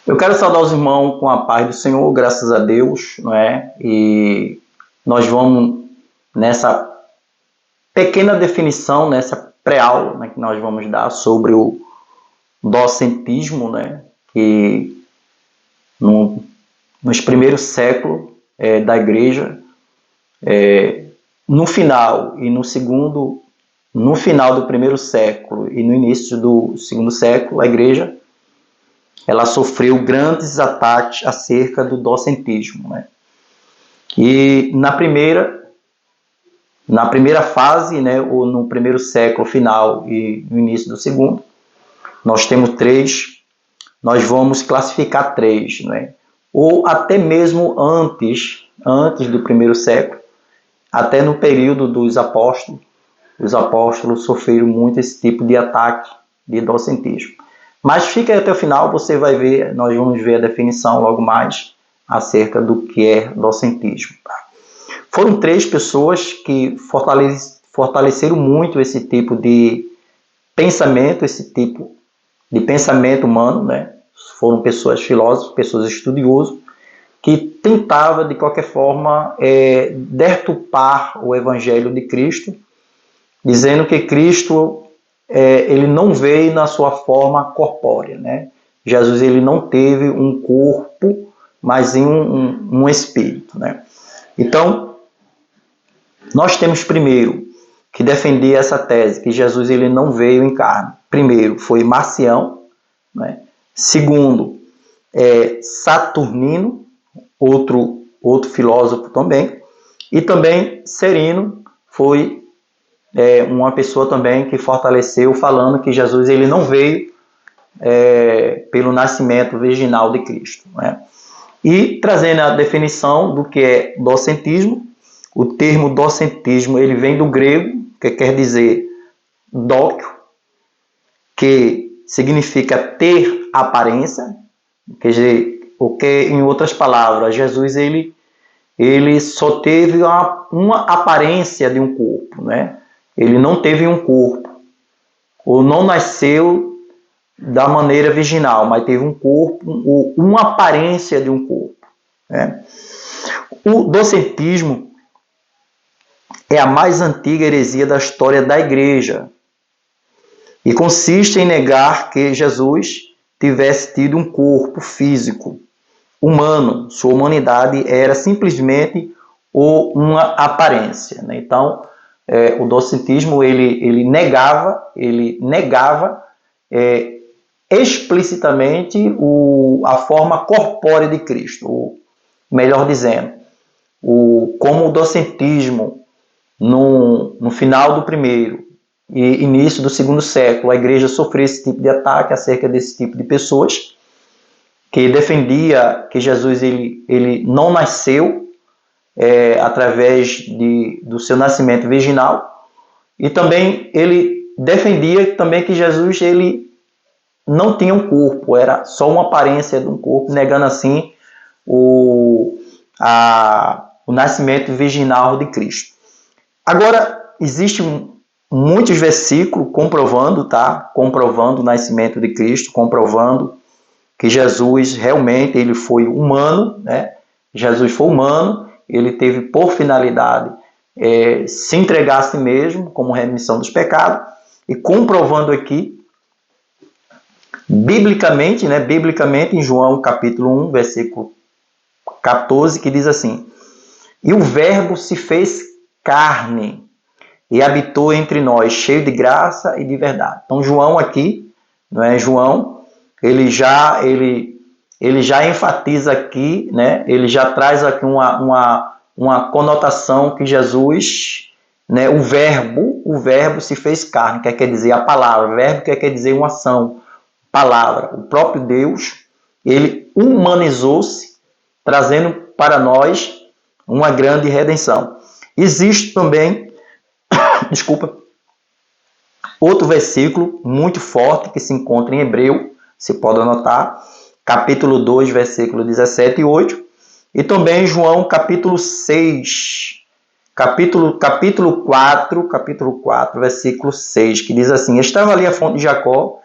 Eu quero saudar os irmãos com a paz do Senhor, graças a Deus, não é? E nós vamos nessa pequena definição, nessa pré-aula, né, que nós vamos dar sobre o docentismo, né? Que nos primeiros séculos da Igreja, no final e no final do primeiro século e no início do segundo século, a Igreja ela sofreu grandes ataques acerca do docentismo, né? E na primeira fase, né, ou no primeiro século final e no início do segundo, nós temos nós vamos classificar três, né? Ou até mesmo antes do primeiro século, até no período dos apóstolos, os apóstolos sofreram muito esse tipo de ataque de docentismo. Mas fica aí até o final, você vai ver, nós vamos ver a definição logo mais acerca do que é docentismo. Foram três pessoas que fortaleceram muito esse tipo de pensamento, esse tipo de pensamento humano, né? Foram pessoas filósofas, pessoas estudiosas, que tentavam, de qualquer forma, deturpar o Evangelho de Cristo, dizendo que Cristo ele não veio na sua forma corpórea, né? Jesus ele não teve um corpo, mas em um espírito, né? Então, nós temos primeiro que defender essa tese, que Jesus ele não veio em carne. Primeiro foi Marcião, né? Segundo, Saturnino, outro filósofo também, e também Serino foi uma pessoa também que fortaleceu falando que Jesus ele não veio pelo nascimento virginal de Cristo, né? E trazendo a definição do que é docentismo, o termo docentismo ele vem do grego, que quer dizer dóquio, que significa ter aparência, quer dizer, o que em outras palavras, Jesus ele só teve uma aparência de um corpo, né? Ele não teve um corpo, ou não nasceu da maneira virginal, mas teve um corpo, uma aparência de um corpo, né? O docetismo é a mais antiga heresia da história da Igreja e consiste em negar que Jesus tivesse tido um corpo físico humano, sua humanidade era simplesmente uma aparência, né? Então, o docetismo ele negava explicitamente a forma corpórea de Cristo, ou melhor dizendo, como o docetismo no final do primeiro e início do segundo século, a igreja sofreu esse tipo de ataque acerca desse tipo de pessoas que defendia que Jesus ele não nasceu através do seu nascimento virginal, e também ele defendia também que Jesus ele não tinha um corpo, era só uma aparência de um corpo, negando assim o nascimento virginal de Cristo. Agora, existem muitos versículos comprovando o nascimento de Cristo, comprovando que Jesus realmente ele foi humano, né? Jesus foi humano, ele teve por finalidade se entregar a si mesmo como remissão dos pecados, e comprovando aqui biblicamente, né? Biblicamente em João capítulo 1, versículo 14, que diz assim: e o verbo se fez carne e habitou entre nós, cheio de graça e de verdade. Então João aqui, não é? João, ele já enfatiza aqui, né? Ele já traz aqui uma conotação que Jesus, né? O verbo se fez carne, que quer dizer a palavra, verbo que quer dizer uma ação, palavra. O próprio Deus, ele humanizou-se, trazendo para nós uma grande redenção. Existe também, outro versículo muito forte que se encontra em Hebreu, você pode anotar, capítulo 2, versículo 17 e 8, e também João capítulo 6, capítulo 4, versículo 6, que diz assim: estava ali a fonte de Jacó,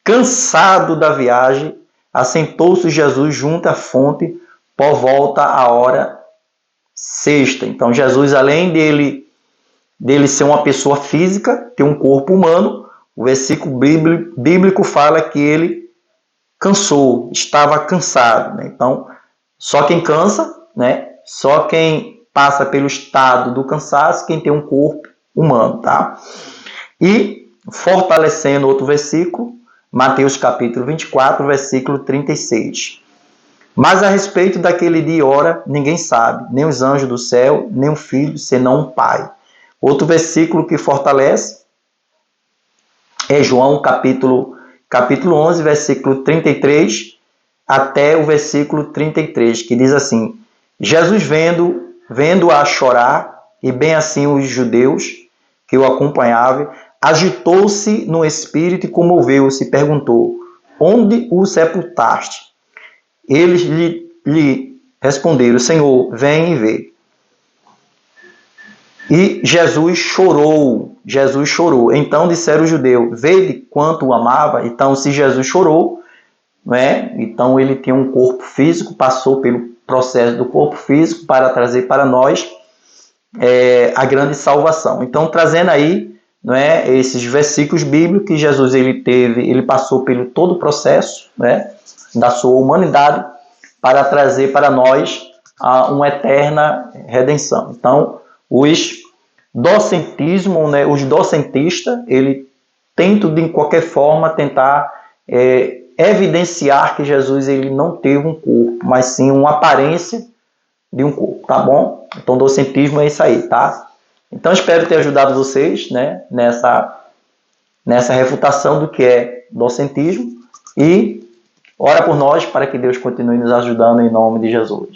cansado da viagem, assentou-se Jesus junto à fonte por volta à hora sexta. Então Jesus, além dele ser uma pessoa física, ter um corpo humano, o versículo bíblico fala que ele cansou, estava cansado, né? Então, só quem cansa, né? Só quem passa pelo estado do cansaço, quem tem um corpo humano, tá? E, fortalecendo outro versículo, Mateus capítulo 24, versículo 36. Mas a respeito daquele dia e hora, ninguém sabe, nem os anjos do céu, nem o Filho, senão um Pai. Outro versículo que fortalece é João capítulo 11, versículo 33 até o versículo 33, que diz assim: Jesus vendo-a chorar, e bem assim os judeus que o acompanhavam, agitou-se no espírito e comoveu-se e perguntou: onde o sepultaste? Eles lhe responderam: Senhor, vem e vê. E Jesus chorou. Então disseram os judeus: vede quanto o amava. Então, se Jesus chorou, né? Então ele tinha um corpo físico, passou pelo processo do corpo físico para trazer para nós a grande salvação. Então, trazendo aí, né, esses versículos bíblicos que Jesus ele passou pelo todo o processo, né, da sua humanidade para trazer para nós uma eterna redenção. Então, os docentistas, ele tentam de qualquer forma tentar evidenciar que Jesus ele não teve um corpo, mas sim uma aparência de um corpo, tá bom? Então, docentismo é isso aí, tá? Então, espero ter ajudado vocês, né, nessa refutação do que é docentismo, e ora por nós para que Deus continue nos ajudando em nome de Jesus.